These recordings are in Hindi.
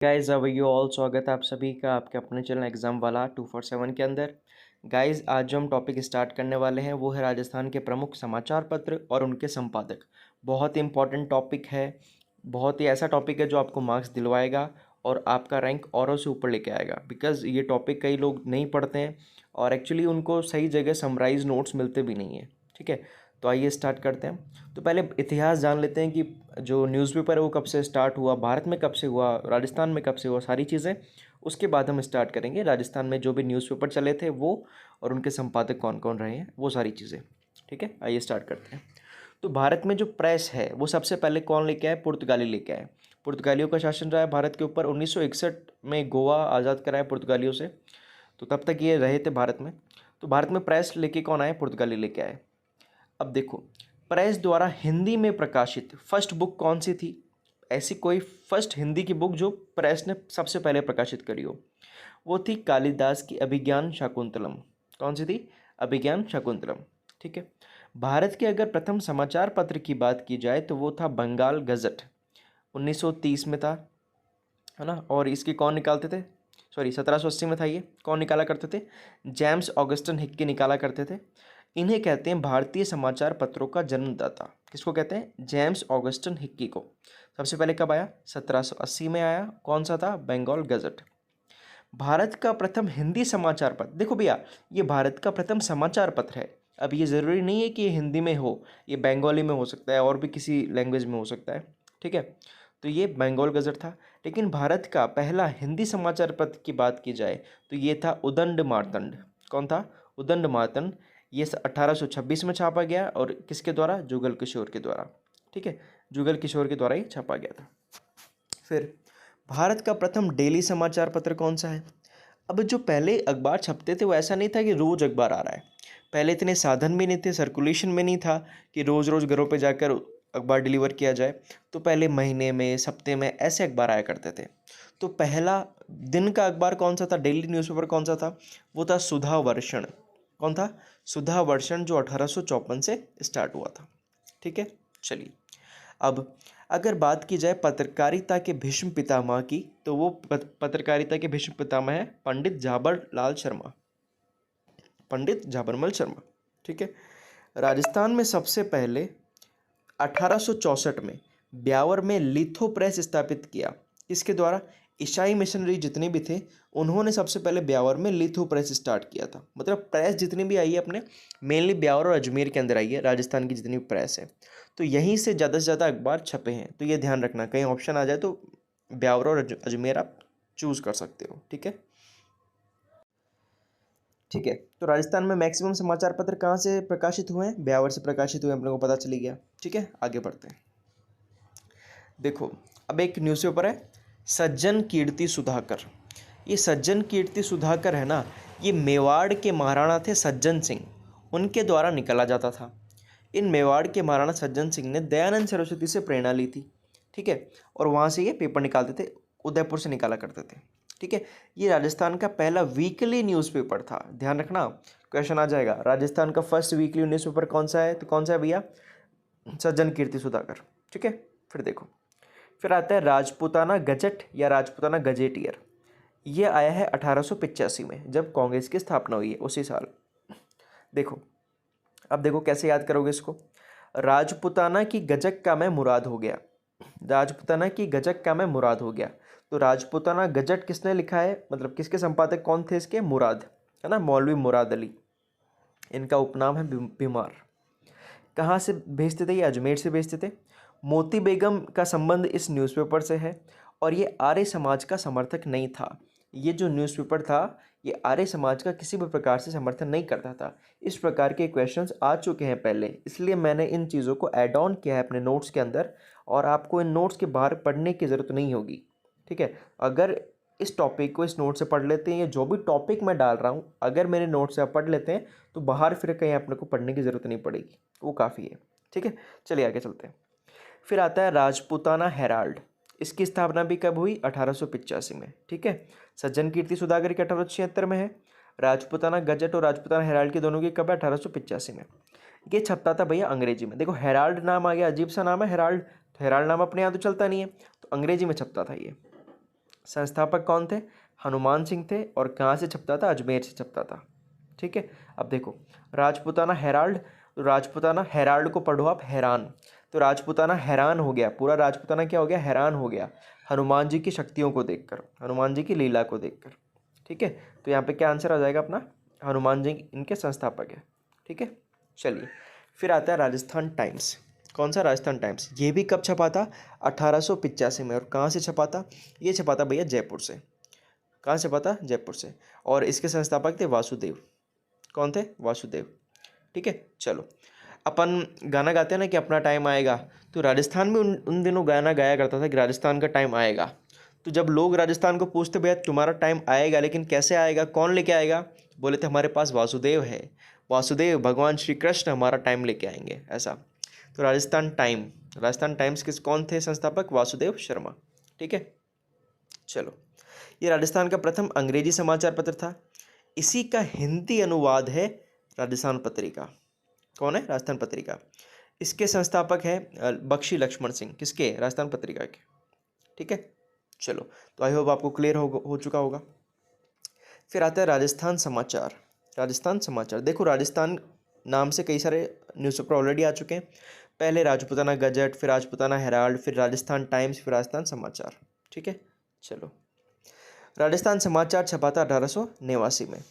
गाइस यू ऑल स्वागत है आप सभी का आपके अपने चैनल एग्ज़ाम वाला 247 के अंदर। गाइस आज जो हम टॉपिक स्टार्ट करने वाले हैं वो है राजस्थान के प्रमुख समाचार पत्र और उनके संपादक। बहुत ही इंपॉर्टेंट टॉपिक है, बहुत ही ऐसा टॉपिक है जो आपको मार्क्स दिलवाएगा और आपका रैंक औरों से ऊपर लेके आएगा। बिकॉज़ ये टॉपिक कई लोग नहीं पढ़ते हैं और एक्चुअली उनको सही जगह समराइज नोट्स मिलते भी नहीं हैं। ठीक है, तो आइए स्टार्ट करते हैं। तो पहले इतिहास जान लेते हैं कि जो न्यूज़पेपर है वो कब से स्टार्ट हुआ, भारत में कब से हुआ, राजस्थान में कब से हुआ, सारी चीज़ें। उसके बाद हम स्टार्ट करेंगे राजस्थान में जो भी न्यूज़पेपर चले थे वो और उनके संपादक कौन कौन रहे हैं, वो सारी चीज़ें। ठीक है, आइए स्टार्ट करते हैं। तो भारत में जो प्रेस है वो सबसे पहले कौन लेके आए? पुर्तगाली लेके आए। पुर्तगालियों का शासन रहा है भारत के ऊपर। 1961 में गोवा आज़ाद कराया पुर्तगालियों से, तो तब तक ये रहे थे भारत में। तो भारत में प्रेस लेके कौन आए? पुर्तगाली लेके आए। अब देखो, प्रेस द्वारा हिंदी में प्रकाशित फर्स्ट बुक कौन सी थी? ऐसी कोई फर्स्ट हिंदी की बुक जो प्रेस ने सबसे पहले प्रकाशित करी हो, वो थी कालिदास की अभिज्ञान शाकुंतलम। कौन सी थी? अभिज्ञान शाकुंतलम। ठीक है। भारत के अगर प्रथम समाचार पत्र की बात की जाए तो वो था बंगाल गजट, 1930 में था, है ना। और इसकी कौन निकालते थे? सॉरी, 1780 में था। ये कौन निकाला करते थे? जेम्स ऑगस्टन हिक्की निकाला करते थे। इन्हें कहते हैं भारतीय समाचार पत्रों का जन्मदाता। किसको कहते हैं? जेम्स ऑगस्टन हिक्की को। सबसे पहले कब आया? 1780 में आया। कौन सा था? बंगाल गजट। भारत का प्रथम हिंदी समाचार पत्र, देखो भैया, ये भारत का प्रथम समाचार पत्र है। अब ये ज़रूरी नहीं है कि ये हिंदी में हो, ये बंगाली में हो सकता है और भी किसी लैंग्वेज में हो सकता है। ठीक है, तो ये बंगाल गजट था। लेकिन भारत का पहला हिंदी समाचार पत्र की बात की जाए तो ये था उदंड मार्तंड। कौन था? उदंड मार्तंड। ये 1826 में छापा गया और किसके द्वारा? जुगल किशोर के द्वारा। ठीक है, जुगल किशोर के द्वारा ही छापा गया था। फिर भारत का प्रथम डेली समाचार पत्र कौन सा है? अब जो पहले अखबार छपते थे वो ऐसा नहीं था कि रोज़ अखबार आ रहा है। पहले इतने साधन भी नहीं थे, सर्कुलेशन में नहीं था कि रोज़ रोज़ घरों पे जाकर अखबार डिलीवर किया जाए। तो पहले महीने में, सप्ते में ऐसे अखबार आया करते थे। तो पहला दिन का अखबार कौन सा था? डेली न्यूज़पेपर कौन सा था? वो था सुधा वर्षण। कौन था? सुधा वर्षण, जो 1854 से स्टार्ट हुआ था। ठीक है, चलिए। अब अगर बात की जाए पत्रकारिता के भीष्म पितामह की, तो वो पत्रकारिता के भीष्म पितामह है पंडित झाबर लाल शर्मा, पंडित झाबरमल शर्मा। ठीक है। राजस्थान में सबसे पहले 1864 में ब्यावर में लिथो प्रेस स्थापित किया। इसके द्वारा ईसाई मिशनरी जितने भी थे उन्होंने सबसे पहले ब्यावर में लिथो प्रेस स्टार्ट किया था। मतलब प्रेस जितनी भी आई है अपने, मेनली ब्यावर और अजमेर के अंदर आई है, राजस्थान की जितनी भी प्रेस है। तो यहीं से ज़्यादा अखबार छपे हैं। तो ये ध्यान रखना, कहीं ऑप्शन आ जाए तो ब्यावर और अजमेर आप चूज़ कर सकते हो। ठीक है। ठीक है, तो राजस्थान में मैक्सिमम समाचार पत्र कहाँ से प्रकाशित हुए हैं? ब्यावर से प्रकाशित हुए, अपने को पता चली गया। ठीक है, आगे बढ़ते हैं। देखो, अब एक न्यूज़पेपर है सज्जन कीर्ति सुधाकर। ये सज्जन कीर्ति सुधाकर है ना, ये मेवाड़ के महाराणा थे सज्जन सिंह, उनके द्वारा निकाला जाता था। इन मेवाड़ के महाराणा सज्जन सिंह ने दयानंद सरस्वती से प्रेरणा ली थी। ठीक है, और वहाँ से ये पेपर निकालते थे, उदयपुर से निकाला करते थे। ठीक है, ये राजस्थान का पहला वीकली न्यूज़पेपर था। ध्यान रखना, क्वेश्चन आ जाएगा, राजस्थान का फर्स्ट वीकली न्यूज़पेपर कौन सा है? तो कौन सा है भैया? सज्जन कीर्ति सुधाकर। ठीक है, फिर देखो, फिर आता है राजपूताना गजट या राजपूताना गजेटियर। ये आया है 1885 में, जब कांग्रेस की स्थापना हुई है उसी साल। देखो, अब देखो कैसे याद करोगे इसको। राजपूताना की गजक का मैं मुराद हो गया, राजपूताना की गजक का मैं मुराद हो गया। तो राजपूताना गजट किसने लिखा है? मतलब किसके संपादक कौन थे इसके? मुराद, है ना, मौलवी मुराद अली। इनका उपनाम है बीमार। कहाँ से भेजते थे ये? अजमेर से भेजते थे। मोती बेगम का संबंध इस न्यूज़पेपर से है और ये आर्य समाज का समर्थक नहीं था। ये जो न्यूज़पेपर था ये आर्य समाज का किसी भी प्रकार से समर्थन नहीं करता था। इस प्रकार के क्वेश्चंस आ चुके हैं पहले, इसलिए मैंने इन चीज़ों को ऐड ऑन किया है अपने नोट्स के अंदर और आपको इन नोट्स के बाहर पढ़ने की ज़रूरत नहीं होगी। ठीक है, अगर इस टॉपिक को इस नोट से पढ़ लेते हैं या जो भी टॉपिक मैं डाल रहा हूँ अगर मेरे नोट से आप पढ़ लेते हैं तो बाहर फिर कहीं अपने को पढ़ने की ज़रूरत नहीं पड़ेगी, वो काफ़ी है। ठीक है, चलिए आगे चलते हैं। फिर आता है राजपूताना हेराल्ड। इसकी स्थापना भी कब हुई? 1885 में। ठीक है, सज्जन कीर्ति सुधाकर की 1876 में है। राजपूताना गजट और राजपूताना हेराल्ड की दोनों की कब है? 1885 में। ये छपता था भैया अंग्रेजी में। देखो हेराल्ड नाम आ गया, अजीब सा नाम है हेराल्ड, तो हेराल्ड नाम अपने यहाँ तो चलता नहीं है, तो अंग्रेजी में छपता था ये। संस्थापक कौन थे? हनुमान सिंह थे। और कहाँ से छपता था? अजमेर से छपता था। ठीक है। अब देखो राजपूताना हेराल्ड, तो राजपूताना हेराल्ड को पढ़ो आप हैरान, तो राजपूताना हैरान हो गया, पूरा राजपूताना क्या हो गया? हैरान हो गया हनुमान जी की शक्तियों को देखकर, हनुमान जी की लीला को देखकर। ठीक है, तो यहाँ पे क्या आंसर आ जाएगा अपना? हनुमान जी इनके संस्थापक है। ठीक है, चलिए फिर आता है राजस्थान टाइम्स। कौन सा? राजस्थान टाइम्स। ये भी कब छपा था? 1885 में। और कहाँ से छपा था? ये छपा था भैया जयपुर से। कहाँ से छपा था? जयपुर से। और इसके संस्थापक थे वासुदेव। कौन थे? वासुदेव। ठीक है, चलो अपन गाना गाते हैं ना कि अपना टाइम आएगा, तो राजस्थान में उन दिनों गाना गाया करता था कि राजस्थान का टाइम आएगा। तो जब लोग राजस्थान को पूछते भैया तुम्हारा टाइम आएगा, लेकिन कैसे आएगा, कौन लेके आएगा? बोले थे हमारे पास वासुदेव है, वासुदेव भगवान श्री कृष्ण हमारा टाइम लेके आएंगे, ऐसा। तो राजस्थान टाइम्स किस कौन थे संस्थापक? वासुदेव शर्मा। ठीक है, चलो ये राजस्थान का प्रथम अंग्रेजी समाचार पत्र था। इसी का हिंदी अनुवाद है राजस्थान पत्रिका। कौन है? राजस्थान पत्रिका। इसके संस्थापक है बख्शी लक्ष्मण सिंह। किसके? राजस्थान पत्रिका के। ठीक है, चलो तो आई होप आपको क्लियर हो चुका होगा। फिर आता है राजस्थान समाचार। राजस्थान समाचार, देखो राजस्थान नाम से कई सारे न्यूज़पेपर ऑलरेडी आ चुके हैं। पहले राजपूताना गजट, फिर राजपूताना हेराल्ड, फिर राजस्थान टाइम्स, फिर राजस्थान समाचार। ठीक है, चलो राजस्थान समाचार छपा था 1889 में।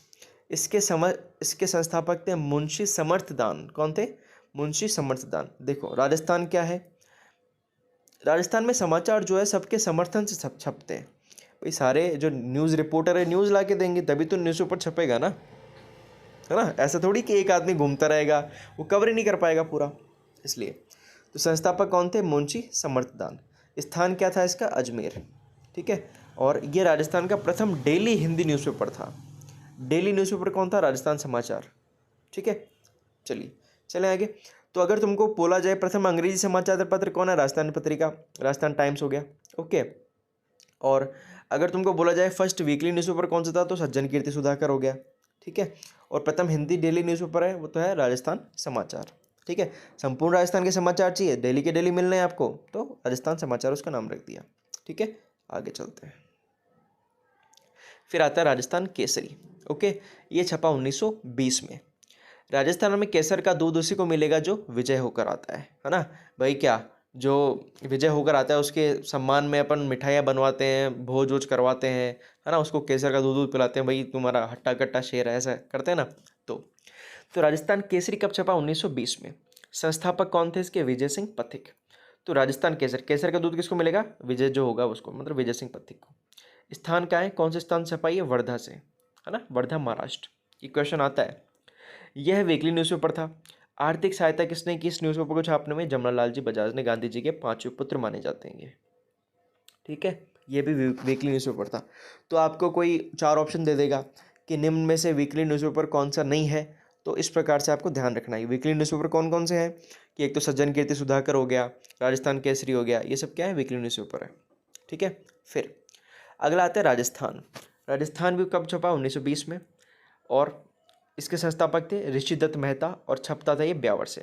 इसके संस्थापक थे मुंशी समर्थदान। कौन थे? मुंशी समर्थदान। देखो राजस्थान क्या है, राजस्थान में समाचार जो है सबके समर्थन से सब छपते हैं। भाई सारे जो न्यूज़ रिपोर्टर है न्यूज़ ला के देंगे तभी तो न्यूज़पेपर छपेगा ना, है ना। ऐसा थोड़ी कि एक आदमी घूमता रहेगा, वो कवर ही नहीं कर पाएगा पूरा, इसलिए। तो संस्थापक कौन थे? मुंशी समर्थदान। स्थान क्या था इसका? अजमेर। ठीक है, और ये राजस्थान का प्रथम डेली हिंदी न्यूज़पेपर था। डेली न्यूज़पेपर कौन था? राजस्थान समाचार। ठीक है, चलिए चलें आगे। तो अगर तुमको बोला जाए प्रथम अंग्रेजी समाचार पत्र कौन है? राजस्थान पत्रिका, राजस्थान टाइम्स हो गया। ओके, और अगर तुमको बोला जाए फर्स्ट वीकली न्यूज़पेपर कौन सा था, तो सज्जन कीर्ति सुधाकर हो गया। ठीक है, और प्रथम हिंदी डेली न्यूज़पेपर है वो तो है राजस्थान समाचार। ठीक है, संपूर्ण राजस्थान के समाचार चाहिए, डेली के डेली मिलने हैं आपको, तो राजस्थान समाचार उसका नाम रख दिया। ठीक है, आगे चलते हैं। फिर आता है राजस्थान केसरी। ओके, ये छपा 1920 में। राजस्थान में केसर का दूध उसी को मिलेगा जो विजय होकर आता है ना भाई। क्या जो विजय होकर आता है उसके सम्मान में अपन मिठाइयाँ बनवाते हैं, भोज वोज करवाते हैं, है ना, उसको केसर का दूध दूध पिलाते हैं, भाई तुम्हारा हट्टा कट्टा शेर है, ऐसा करते हैं ना। तो राजस्थान केसरी कब छपा? 1920 में। संस्थापक कौन थे इसके? विजय सिंह पथिक। तो राजस्थान केसर, केसर का दूध किसको मिलेगा? विजय जो होगा उसको, मतलब विजय सिंह पथिक को। स्थान क्या है? कौन से स्थान से छपा? ये वर्धा से, है ना, वर्धा महाराष्ट्र। ये क्वेश्चन आता है। यह वीकली न्यूज़पेपर था। आर्थिक सहायता किसने की इस न्यूज़पेपर को छापने में? जमनालाल जी बजाज ने, गांधी जी के पांचवें पुत्र माने जाते हैं ये। ठीक है, ये भी वीकली न्यूज़पेपर था। तो आपको कोई चार ऑप्शन दे देगा कि निम्न में से वीकली न्यूज़पेपर कौन सा नहीं है, तो इस प्रकार से आपको ध्यान रखना है। वीकली न्यूज़पेपर कौन कौन से हैं कि एक तो सज्जन कीर्ति सुधाकर हो गया, राजस्थान केसरी हो गया, ये सब क्या है? वीकली न्यूज़पेपर है। ठीक है, फिर अगला आता है राजस्थान। राजस्थान भी कब छपा? 1920 में। और इसके संस्थापक थे ऋषिदत्त मेहता, और छपता था ये ब्यावर से।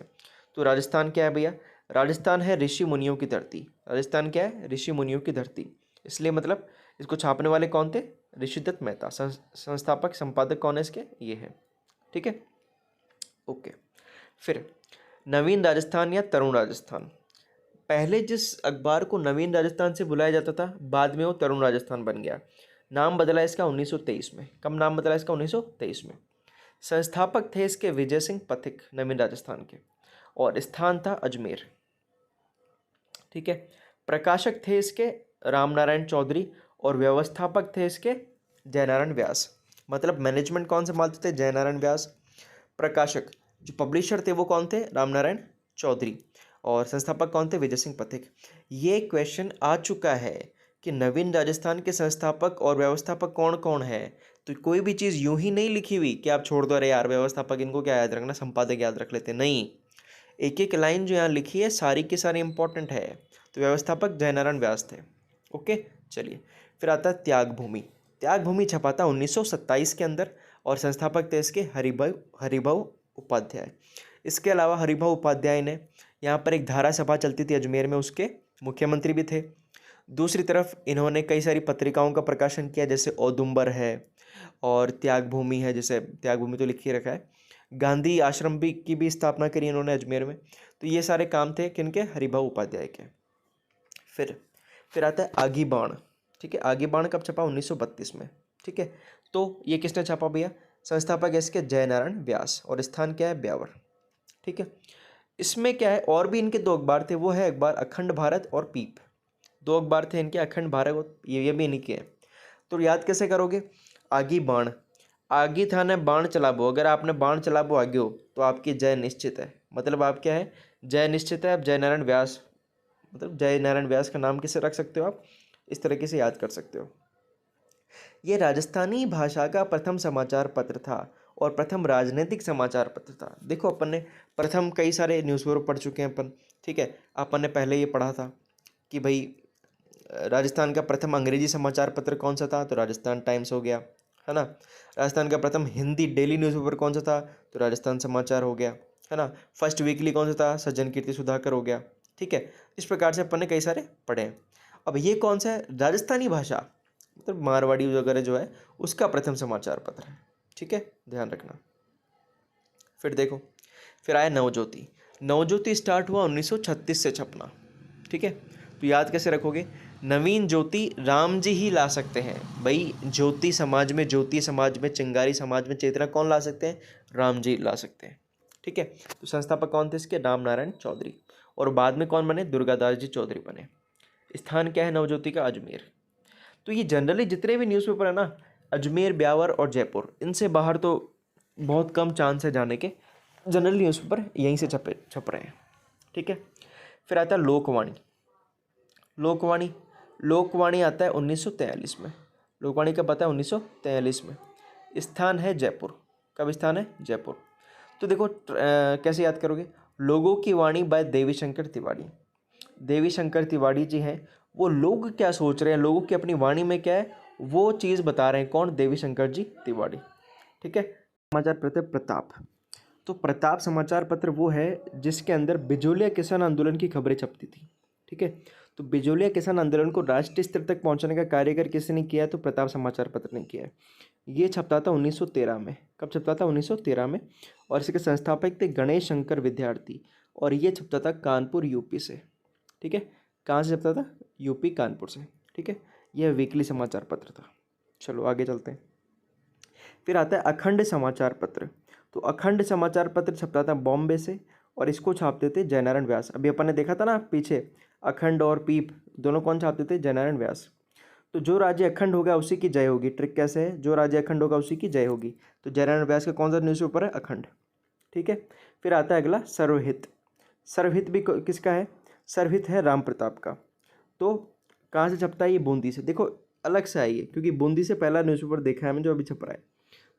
तो राजस्थान क्या है भैया? राजस्थान है ऋषि मुनियों की धरती। राजस्थान क्या है? ऋषि मुनियों की धरती। इसलिए मतलब इसको छापने वाले कौन थे? ऋषिदत्त मेहता। संस्थापक संपादक कौन है इसके? ये है। ठीक है, ओके। फिर नवीन राजस्थान या तरुण राजस्थान। पहले जिस अखबार को नवीन राजस्थान से बुलाया जाता था, बाद में वो तरुण राजस्थान बन गया। नाम बदला इसका 1923 में। कब नाम बदला इसका? 1923 में। संस्थापक थे इसके विजय सिंह पथिक, नवीन राजस्थान के, और स्थान था अजमेर। ठीक है, प्रकाशक थे इसके रामनारायण चौधरी, और व्यवस्थापक थे इसके जयनारायण व्यास। मतलब मैनेजमेंट कौन संभालते थे? जयनारायण व्यास। प्रकाशक जो पब्लिशर थे वो कौन थे? रामनारायण चौधरी। और संस्थापक कौन थे? विजय सिंह पथिक। ये क्वेश्चन आ चुका है कि नवीन राजस्थान के संस्थापक और व्यवस्थापक कौन कौन है। तो कोई भी चीज़ यूं ही नहीं लिखी हुई कि आप छोड़ दो, अरे यार व्यवस्थापक इनको क्या याद रखना, संपादक याद रख लेते, नहीं। एक एक लाइन जो यहाँ लिखी है सारी की सारी इंपॉर्टेंट है। तो व्यवस्थापक जयनारायण व्यास थे। ओके, चलिए फिर आता है त्याग भूमि। त्याग भूमि छपा था 1927 के अंदर, और संस्थापक थे इसके हरिभाऊ उपाध्याय। इसके अलावा हरिभाऊ उपाध्याय ने यहाँ पर एक धारा सभा चलती थी अजमेर में, उसके मुख्यमंत्री भी थे। दूसरी तरफ इन्होंने कई सारी पत्रिकाओं का प्रकाशन किया, जैसे औदुंबर है और त्याग भूमि है, जैसे त्याग भूमि तो लिख ही रखा है। गांधी आश्रम भी की भी स्थापना करी इन्होंने अजमेर में। तो ये सारे काम थे किनके, हरिभाऊ उपाध्याय के। फिर आता है आगी बाण। ठीक है, आगी बाण कब छपा, 1932 में। ठीक है, तो ये किसने छापा भैया, संस्थापक है इसके जय नारायण व्यास, और स्थान क्या है, ब्यावर। ठीक है, इसमें क्या है, और भी इनके 2 अखबार थे, वो है अखबार अखंड भारत और पीप। 2 अखबार थे इनके, अखंड भारत और ये भी इन्हीं के हैं। तो याद कैसे करोगे, आगी बाण, आगी था ने बाण चलाबो, अगर आपने बाण चलाबो आगे हो तो आपकी जय निश्चित है। मतलब आप क्या है, जय निश्चित है। आप जय नारायण व्यास, मतलब जय नारायण व्यास का नाम किसे रख सकते हो आप, इस तरीके से याद कर सकते हो। ये राजस्थानी भाषा का प्रथम समाचार पत्र था और प्रथम राजनीतिक समाचार पत्र था। देखो अपन ने प्रथम कई सारे न्यूज़पेपर पढ़ चुके हैं अपन। ठीक है, अपन ने पहले ये पढ़ा था कि भाई राजस्थान का प्रथम अंग्रेजी समाचार पत्र कौन सा था, तो राजस्थान टाइम्स हो गया, है ना। राजस्थान का प्रथम हिंदी डेली न्यूज़पेपर कौन सा था, तो राजस्थान समाचार हो गया, है ना। फर्स्ट वीकली कौन सा था, सज्जन कीर्ति सुधाकर हो गया। ठीक है, इस प्रकार से अपन ने कई सारे पढ़े हैं। अब ये कौन सा है, राजस्थानी भाषा मतलब मारवाड़ी वगैरह जो है उसका प्रथम समाचार पत्र है। ठीक है, ध्यान रखना। फिर देखो, फिर आया नवज्योति। नवज्योति स्टार्ट हुआ 1936 से छपना। ठीक है, तो याद कैसे रखोगे, नवीन ज्योति राम जी ही ला सकते हैं। भाई ज्योति समाज में, ज्योति समाज में, चिंगारी समाज में चेतना कौन ला सकते हैं, राम जी ला सकते हैं। ठीक है, तो संस्थापक कौन थे इसके, राम नारायण चौधरी, और बाद में कौन बने, दुर्गादास जी चौधरी बने। स्थान क्या है नवज्योति का, अजमेर। तो ये जनरली जितने भी न्यूज़पेपर है ना, अजमेर, ब्यावर और जयपुर, इनसे बाहर तो बहुत कम चांस है जाने के। जनरल न्यूज़पेपर यहीं से छप रहे हैं। ठीक है, फिर आता है लोकवाणी। लोकवाणी, लोकवाणी आता है 1943 में। लोकवाणी कब आता है, 1943 में। स्थान है जयपुर। कब स्थान है, जयपुर। तो देखो कैसे याद करोगे, लोगों की वाणी बाय देवी शंकर तिवारी। देवी शंकर तिवारी जी हैं, वो लोग क्या सोच रहे हैं, लोगों की अपनी वाणी में क्या है वो चीज़ बता रहे हैं। कौन, देवी शंकर जी तिवारी। ठीक है, समाचार पत्र प्रताप। तो प्रताप समाचार पत्र वो है जिसके अंदर बिजोलिया किसान आंदोलन की खबरें छपती थी। ठीक है, तो बिजोलिया किसान आंदोलन को राष्ट्रीय स्तर तक पहुंचाने का कार्य अगर किसी ने किया है तो प्रताप समाचार पत्र ने किया है। ये छपता था 1913 में। कब छपता था, 1913 में। और इसके संस्थापक थे गणेश शंकर विद्यार्थी, और ये छपता था कानपुर यूपी से। ठीक है, कहाँ से छपता था, यूपी कानपुर से। ठीक है, यह वीकली समाचार पत्र था। चलो आगे चलते हैं। फिर आता है अखंड समाचार पत्र। तो अखंड समाचार पत्र छपता था बॉम्बे से, और इसको छापते थे जयनारायण व्यास। अभी अपन ने देखा था ना पीछे, अखंड और पीप दोनों कौन छापते थे, जयनारायण व्यास। तो जो राज्य अखंड होगा उसी की जय होगी। ट्रिक कैसे है, जो राज्य अखंड होगा उसी की जय होगी। तो जयनारायण व्यास का कौन सा न्यूज़पेपर है, अखंड। ठीक है, फिर आता है अगला सर्वहित। सर्वहित भी किसका है, सर्वहित है राम प्रताप का। तो कहाँ से छपता है, ये बूंदी से। देखो अलग से आई है क्योंकि बूंदी से पहला न्यूज़पेपर देखा है मैंने जो अभी छप रहा है।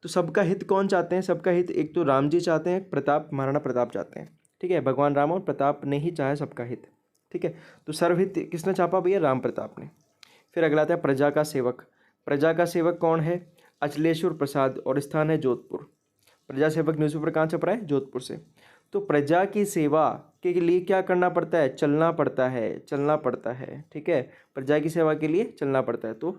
तो सबका हित कौन चाहते हैं, सबका हित एक तो राम जी चाहते हैं, प्रताप, महाराणा प्रताप चाहते हैं। ठीक है, भगवान राम और प्रताप ने ही चाहे सबका हित। ठीक है, तो सर्वहित किसने छापा भैया, राम प्रताप ने। फिर अगला आता है प्रजा का सेवक। प्रजा का सेवक कौन है, अचलेश्वर प्रसाद, और स्थान है जोधपुर। प्रजा सेवक न्यूज़पेपर कहाँ छप रहा है, जोधपुर से। तो प्रजा की सेवा के लिए क्या करना पड़ता है, चलना पड़ता है, चलना पड़ता है। ठीक है, प्रजा की सेवा के लिए चलना पड़ता है, तो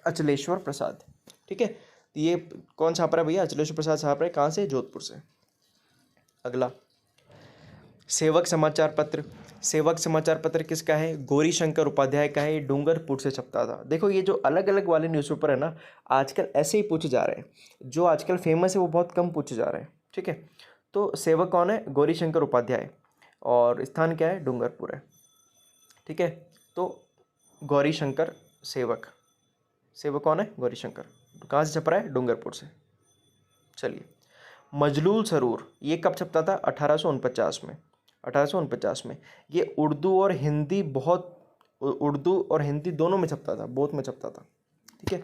अचलेश्वर प्रसाद। ठीक है, तो ये कौन छाप रहा है भैया, अचलेश्वर प्रसाद छाप रहे हैं, कहाँ से, जोधपुर से। अगला सेवक समाचार पत्र। सेवक समाचार पत्र किसका है, गौरी शंकर उपाध्याय का है। ये डूंगरपुर से छपता था। देखो ये जो अलग अलग वाले न्यूज़पेपर है ना, आजकल ऐसे ही पूछे जा रहे हैं। जो आजकल फेमस है वो बहुत कम पूछे जा रहे हैं। ठीक है, तो सेवक कौन है, गौरी शंकर उपाध्याय, और स्थान क्या है, डूंगरपुर है। ठीक है, तो गौरी शंकर सेवक, सेवक कौन है, गौरी शंकर, कहाँ से छप रहा है, डूंगरपुर से। चलिए, मजलूल सरूर, ये कब छपता था, 1849 में। 1849 में। ये उर्दू और हिंदी उर्दू और हिंदी दोनों में छपता था, बोथ में छपता था। ठीक है,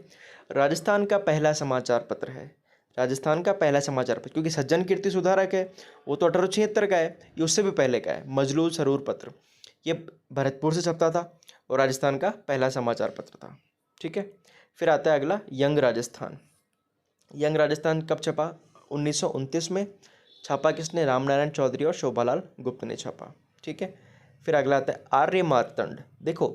राजस्थान का पहला समाचार पत्र है। राजस्थान का पहला समाचार पत्र, क्योंकि सज्जन कीर्ति सुधारक है वो तो 1876 का है, ये उससे भी पहले का है। मजलूल सरूर पत्र ये भरतपुर से छपता था और राजस्थान का पहला समाचार पत्र था। ठीक है, फिर आता है अगला यंग राजस्थान। यंग राजस्थान कब छपा, 1929 में। छापा किसने, रामनारायण चौधरी और शोभालाल गुप्त ने छापा। ठीक है, फिर अगला आता है आर्य मार्तंड। देखो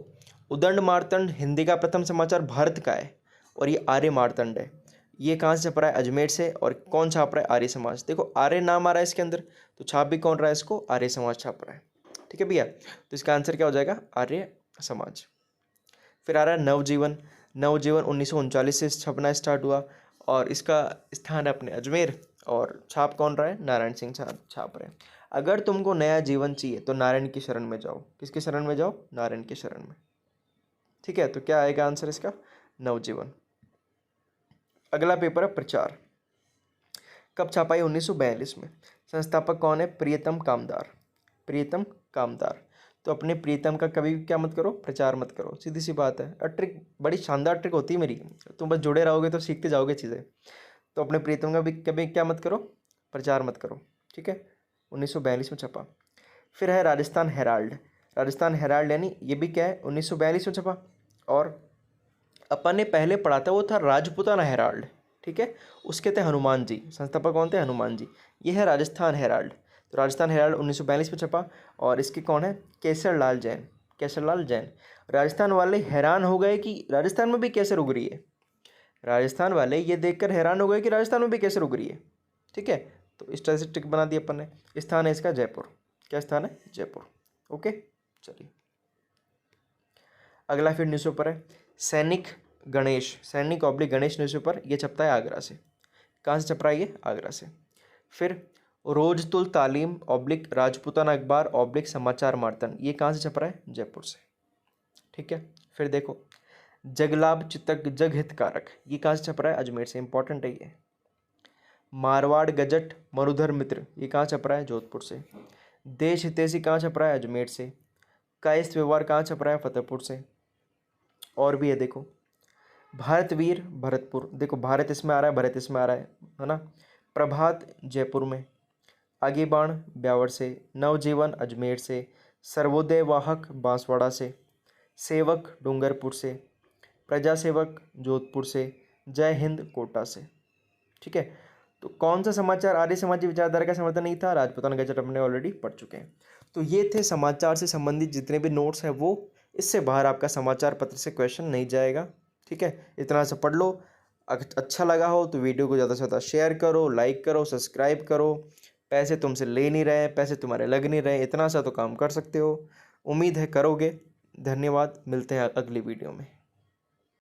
उदंड मार्तंड हिंदी का प्रथम समाचार भारत का है और ये आर्य मार्तंड है। ये कहाँ से छप रहा है? अजमेर से। और कौन छाप रहा है? आर्य समाज। देखो आर्य नाम आ रहा है इसके अंदर, तो छाप भी कौन रहा है इसको? आर्य समाज छाप रहा है। ठीक है भैया, तो इसका आंसर क्या हो जाएगा? आर्य समाज। फिर आ रहा है नवजीवन। नवजीवन 1939 से छपना स्टार्ट हुआ और इसका स्थान है अपने अजमेर, और छाप कौन रहा है? नारायण सिंह छाप रहे हैं। अगर तुमको नया जीवन चाहिए तो नारायण की शरण में जाओ। किसकी शरण में जाओ? नारायण की शरण में। ठीक है, तो क्या आएगा आंसर इसका? नवजीवन। अगला पेपर है प्रचार। कब छापा है? 1942 में। संस्थापक कौन है? प्रियतम कामदार। प्रियतम कामदार। तो अपने प्रीतम का कभी क्या मत करो? प्रचार मत करो, सीधी सी बात है। और ट्रिक बड़ी शानदार ट्रिक होती है मेरी, तुम बस जुड़े रहोगे तो सीखते जाओगे चीज़ें। तो अपने प्रीतम का भी कभी क्या मत करो? प्रचार मत करो। ठीक है, 1942 में छपा। फिर है राजस्थान हेराल्ड। राजस्थान हेराल्ड यानी ये भी क्या है? 1942 में छपा। और अपन ने पहले पढ़ा था वो था राजपूताना हेराल्ड। ठीक है, उसके थे हनुमान जी। संस्थापक कौन थे? हनुमान जी। ये है राजस्थान हेराल्ड। तो राजस्थान हेराल्ड 1942 में छपा और इसके कौन है? केसरलाल जैन। केसरलाल जैन। राजस्थान वाले हैरान हो गए कि राजस्थान में भी केसर उग रही है। राजस्थान वाले ये देखकर हैरान हो गए कि राजस्थान में भी केसर उग रही है। ठीक है, तो इस तरह से ट्रिक बना दी अपन ने। स्थान है इसका जयपुर। क्या स्थान है? जयपुर। ओके, चलिए अगला फिर न्यूज़पेपर है सैनिक गणेश। सैनिक ऑब्लिक गणेश न्यूज़पेपर, ये छपता है आगरा से। कहाँ से छप रहा है ये? आगरा से। फिर रोजतुल तालीम ऑब्लिक राजपूताना अखबार ऑब्लिक समाचार मार्तन, ये कहाँ से छप रहा है? जयपुर से। ठीक है, फिर देखो जगलाभ चितक जग हितकारक, ये कहाँ से छप रहा है? अजमेर से। इंपॉर्टेंट है ये। मारवाड़ गजट मरुधर मित्र, ये कहाँ छप रहा है? जोधपुर से। देश हितैषी कहाँ छप रहा है? अजमेर से। कायस्थ व्यवहार कहाँ छप रहा है? फतेहपुर से। और भी है देखो भारतवीर भरतपुर, देखो भारत इसमें आ रहा है, भरत इसमें आ रहा है ना। प्रभात जयपुर में। आगे बाण ब्यावर से। नवजीवन अजमेर से। सर्वोदय वाहक बांसवाड़ा से। सेवक डूंगरपुर से। प्रजा सेवक जोधपुर से। जय हिंद कोटा से। ठीक है, तो कौन सा समाचार आर्य समाजी विचारधारा का समर्थन नहीं था? राजपूताना गजट अपने ऑलरेडी पढ़ चुके हैं। तो ये थे समाचार से संबंधित जितने भी नोट्स हैं वो। इससे बाहर आपका समाचार पत्र से क्वेश्चन नहीं जाएगा। ठीक है, इतना सा पढ़ लो। अगर अच्छा लगा हो तो वीडियो को ज़्यादा से ज़्यादा शेयर करो, लाइक करो, सब्सक्राइब करो। पैसे तुमसे ले नहीं रहे, पैसे तुम्हारे लग नहीं रहे, इतना सा तो काम कर सकते हो। उम्मीद है करोगे। धन्यवाद, मिलते हैं अगली वीडियो में।